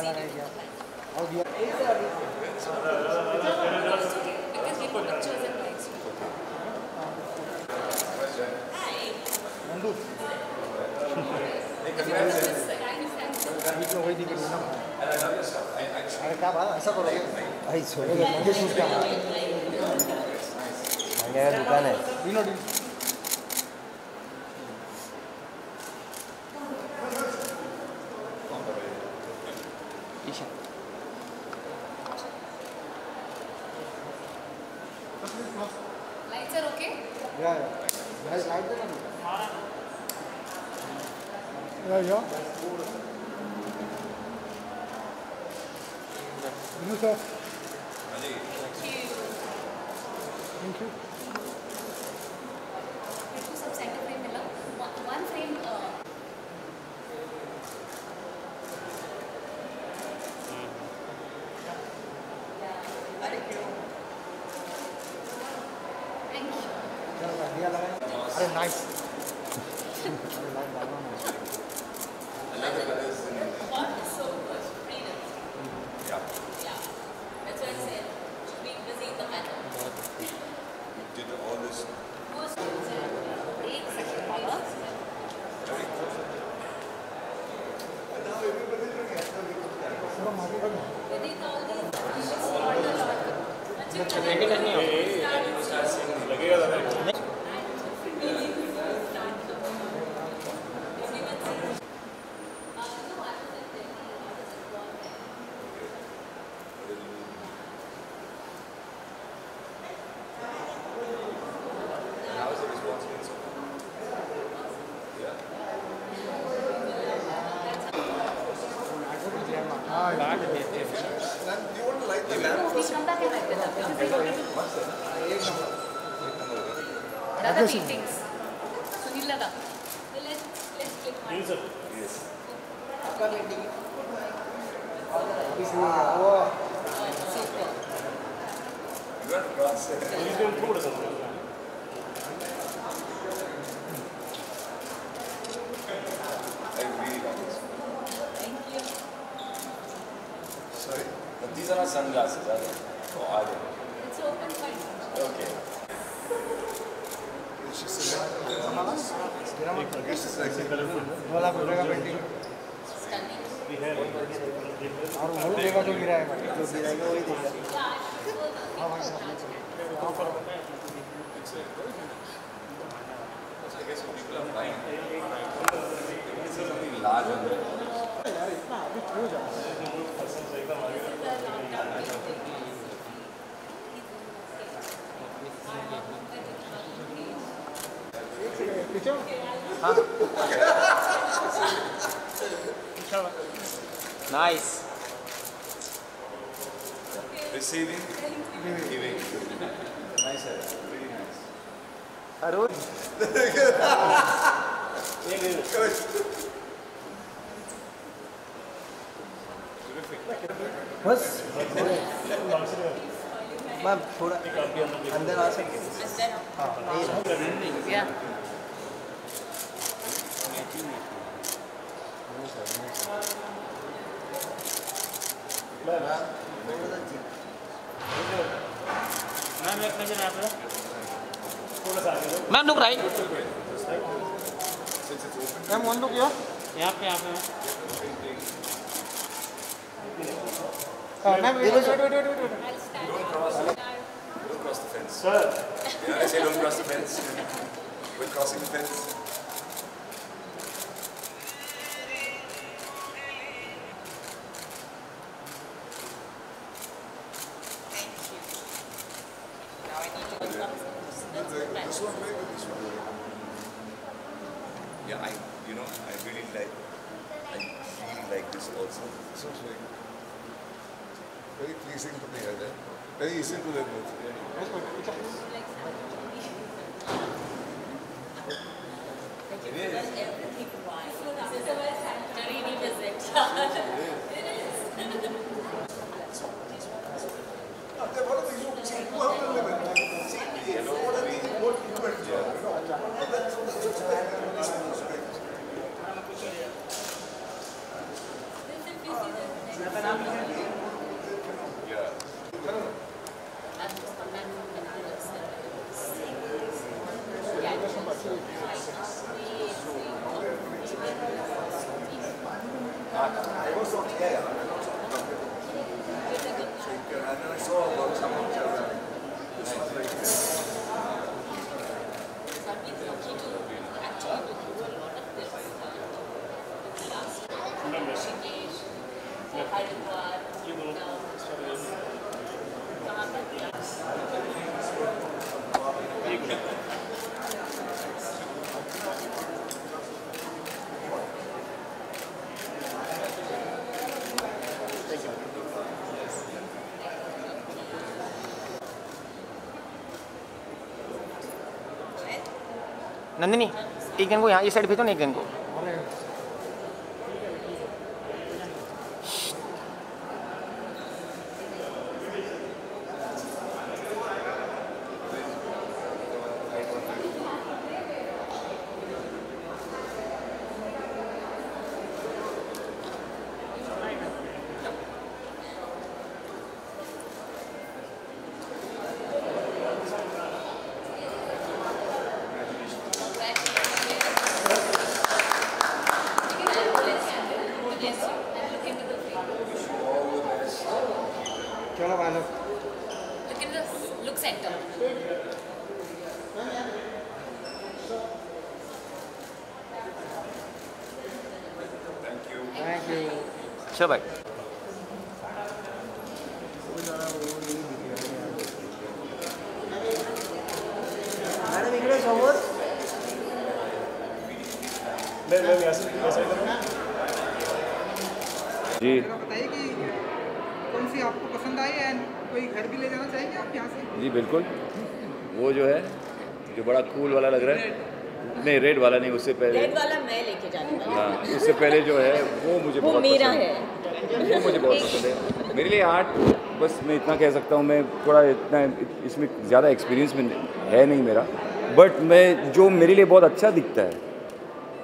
वाला रह गया और दिया नंदू वही दिख रही ना अरे क्या बात ऐसा करोगे भाई छोड़ोगे मुझे शूट क्या मेरा दुकान है तीनों दिन Lights are okay? Yeah. Light है ना Yeah. Sir. Thank you. मेरे को सब सेंटर फ्रेम मिला one frame thank you अरे nice What is so much freedom? Yeah. That's what I said. She's being busy in the matter. You did all this. Most एक second power. Within all these, she's learned a lot. How is the response been so far? Yeah. Do you want to light the lamp? We come back and light it up. Other meetings. Sunil Lada. Let's click one. Yes. Super. You got to cross it. I really like this. Thank you. Sorry? But these are not sunglasses, are they? Or are they? It's open wide. Okay. वाला गुजरेगा painting Stunning. और वो देगा जो गिराएगा जो गिराएगा वही देगा Yeah, I So I guess when people are flying, they can see something large on there. यार इतना अभी क्यों जा Nice. Receiving, giving. Nice, really nice. Arun बस मैम थोड़ा अंदर आ सकते हाँ Yeah. Ma'am look right ma'am one look यो यहाँ पे ma'am I'll stand. Don't cross the fence. Sir. Yeah, I say don't cross the fence. We're crossing the fence. This one, very good. This one. Yeah, I really like this also. This one's very pleasing to me. Very easy to live with. Everything wide. This is a Sanctorini visit. It is. They're one of the you have to live with. See, what are the what humans are, That's This is They was not together. And then I saw someone go around. This one's very good. Nandini एक जन को यहाँ ये side भेजो ना एक जन को Look in the look center. Thank you. चलो भाई मॅडम इकडे समोर जी बताइए कि कौन सी आपको पसंद आई एंड कोई घर भी ले जाना चाहेंगे आप यहाँ से? जी बिल्कुल वो जो है जो बड़ा कूल वाला लग रहा है नहीं रेड वाला नहीं उससे पहले रेड वाला मैं लेके जाने वाली हाँ उससे पहले जो है वो मुझे वो बहुत मेरा पसंद है। वो मुझे बहुत पसंद है मेरे लिए आर्ट बस मैं इतना कह सकता हूँ मैं थोड़ा इतना इसमें ज़्यादा एक्सपीरियंस में है नहीं मेरा बट मैं जो मेरे लिए बहुत अच्छा दिखता है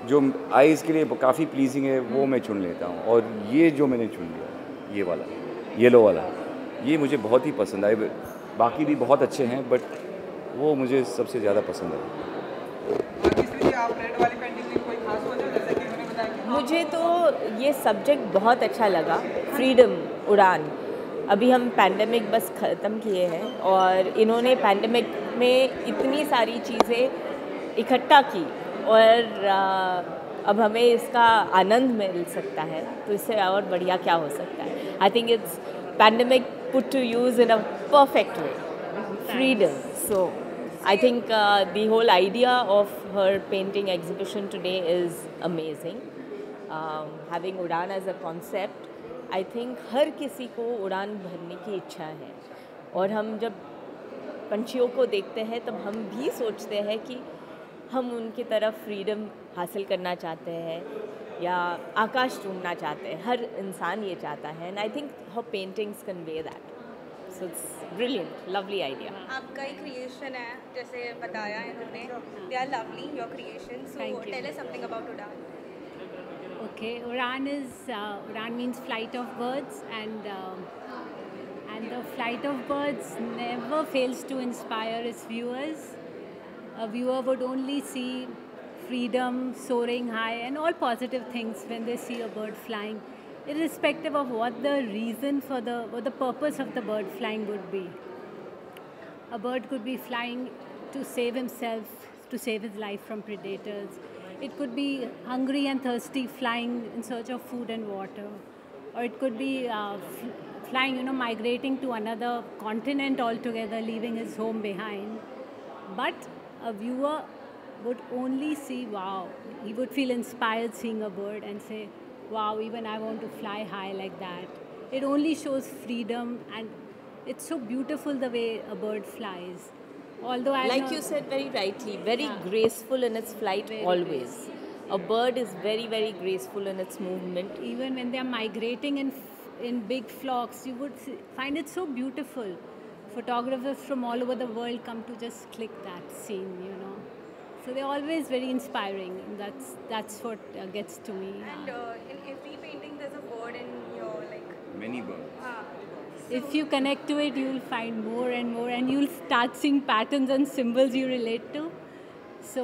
जो आईज़ के लिए काफ़ी प्लीजिंग है वो मैं चुन लेता हूँ और ये जो मैंने चुन लिया ये वाला येलो वाला ये मुझे बहुत ही पसंद आए बाकी भी बहुत अच्छे हैं बट वो मुझे सबसे ज़्यादा पसंद है तीसरी आप रेड वाली पेंटिंग में कोई खास वजह जैसे कि उन्होंने बताया कि मुझे तो ये सब्जेक्ट बहुत अच्छा लगा, फ्रीडम उड़ान। अभी हम पैंडेमिक बस ख़त्म किए हैं और इन्होंने पैंडेमिक में इतनी सारी चीज़ें इकट्ठा की और अब हमें इसका आनंद मिल सकता है तो इससे और बढ़िया क्या हो सकता है। I think it's pandemic put to use in a perfect way, freedom. So I think the whole idea of her painting exhibition today is amazing. Having उड़ान as a concept, I think हर किसी को उड़ान भरने की इच्छा है और हम जब पंछियों को देखते हैं तब हम भी सोचते हैं कि हम उनकी तरफ फ्रीडम हासिल करना चाहते हैं या आकाश ढूंढना चाहते हैं। हर इंसान ये चाहता है and I think her paintings convey that. So it's brilliant, lovely idea. आपका ही क्रिएशन है जैसे बताया इन्होंने, they are lovely your creation, so tell us something about Udan. Okay, Udan means flight of birds, and the flight of birds never fails to inspire its viewers. A viewer would only see freedom, soaring high, and all positive things when they see a bird flying, irrespective of what the reason for what the purpose of the bird flying would be. A bird could be flying to save himself, to save his life from predators. It could be hungry and thirsty, flying in search of food and water. Or it could be flying, migrating to another continent altogether, leaving his home behind. But a viewer would only see, wow, he would feel inspired seeing a bird and say, wow, even I want to fly high like that. It only shows freedom, and it's so beautiful the way a bird flies. Although like you said very rightly, very graceful in its flight always. A bird is very, very graceful in its movement. Even when they are migrating in big flocks, you would find it so beautiful. Photographers from all over the world come to just click that scene, So they're always very inspiring. That's what gets to me. And in every painting there's a bird in your many birds. If you connect to it, you'll find more and more, and you'll start seeing patterns and symbols you relate to. So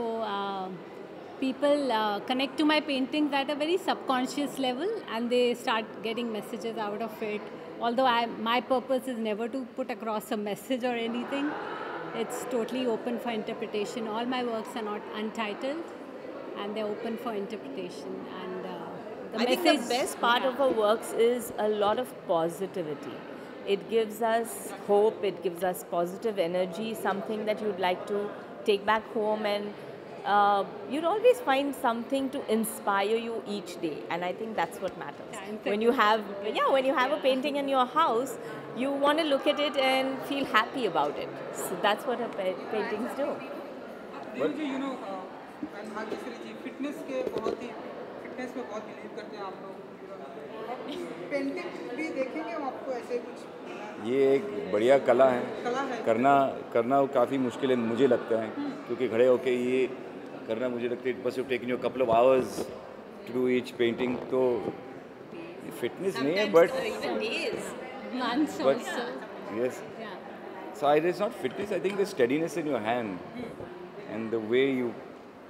people connect to my paintings at a very subconscious level, and they start getting messages out of it. Although my purpose is never to put across a message or anything. It's totally open for interpretation. All my works are not untitled, and they're open for interpretation. And I think the best part of our works is a lot of positivity. It gives us hope, it gives us positive energy, something that you'd like to take back home, and you'd always find something to inspire you each day, and I think that's what matters. When you have a painting in your house, you want to look at it and feel happy about it. So that's what our paintings do. Fitness में बहुत believe करते हैं आप लोग, painting भी देखेंगे हम आपको ऐसे कुछ? ये एक बढ़िया कला है, करना काफ़ी मुश्किल है मुझे लगता है, क्योंकि खड़े होके ये करना मुझे लगता है बस taking you couple of hours to do each painting, तो फिटनेस नहीं है but yes, so it's not fitness, I think the steadiness in your hand and the way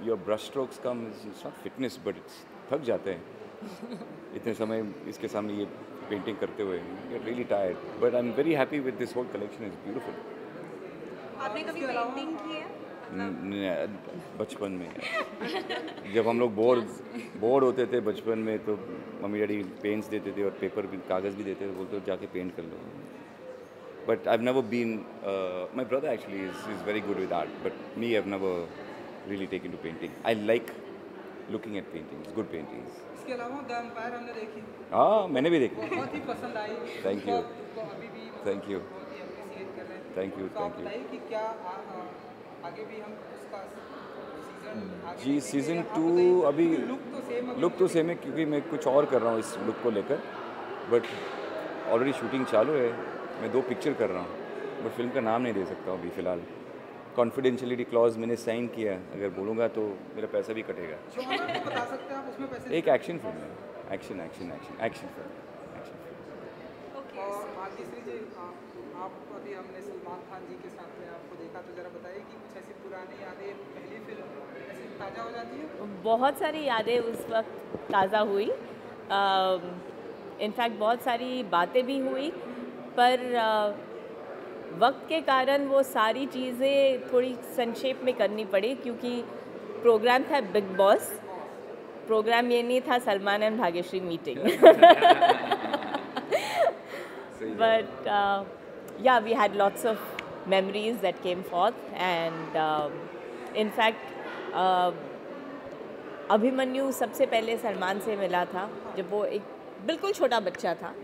your brush strokes come, it's not fitness, but it's थक जाते हैं इतने समय इसके सामने ये पेंटिंग करते हुए, get really tired, but I'm very happy with this whole collection. It's beautiful. आपने कभी पेंटिंग की है? बचपन में जब हम लोग बोर होते थे बचपन में, तो मम्मी डैडी पेंट्स देते थे और पेपर भी, कागज़ भी देते थे, बोलते जाके पेंट कर लो. But I've never been, my brother actually is very good with art, but me, I've never really taken to painting. I like looking at paintings, good paintings. इसके अलावा द एम्पायर हमने देखी. हाँ, मैंने भी देखी. बहुत ही पसंद आई. Thank you. अभी भी Thank you. बहुत ही अप्रिशिएट कर रहे हैं. Thank you. तो आप Thank you. बताइए कि क्या आगे भी हम उसका सीजन जी सीज़न 2 अभी लुक तो सेम है, क्योंकि मैं कुछ और कर रहा हूँ इस लुक को लेकर, बट ऑलरेडी शूटिंग चालू है. मैं 2 पिक्चर कर रहा हूँ, बट फिल्म का नाम नहीं दे सकता हूँ अभी फ़िलहाल. कॉन्फिडेंशियलिटी क्लॉज मैंने साइन किया, अगर बोलूँगा तो मेरा पैसा भी कटेगा. बता सकते हैं आप उसमें पैसे? एक एक्शन फिल्म है, एक्शन फिल्म. और भाग्यश्री जी, आप अभी हमने सलमान खान जी के साथ में आपको देखा, तो ज़रा बताइए कि कुछ ऐसी पुरानी यादें, पहली फिल्म ऐसी ताज़ा हो जाती है? बहुत सारी यादें उस वक्त ताज़ा हुई. इनफैक्ट बहुत सारी बातें भी हुई, पर वक्त के कारण वो सारी चीज़ें थोड़ी संक्षेप में करनी पड़ी, क्योंकि प्रोग्राम था बिग बॉस. प्रोग्राम ये नहीं था Salman and Bhagyashree meeting. But yeah, we had lots of memories that came forth, and in fact Abhimanyu सबसे पहले सलमान से मिला था जब वो एक बिल्कुल छोटा बच्चा था,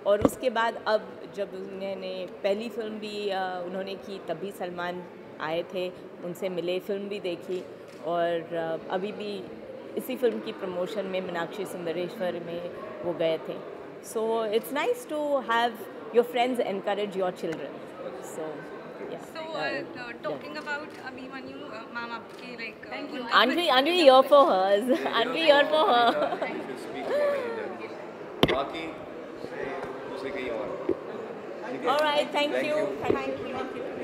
और उसके बाद अब जब उन्होंने पहली फिल्म भी उन्होंने की, तभी सलमान आए थे, उनसे मिले, फिल्म भी देखी, और अभी भी इसी फिल्म की प्रमोशन में मीनाक्षी सुंदरेश्वर में वो गए थे. So it's nice to have your friends encourage your children. So yeah. So talking about Abhimanyu, ma'am, आपके like aren't we here for hers? Aren't we here for her? बाकी दूसरे कहीं और. All right, thank you.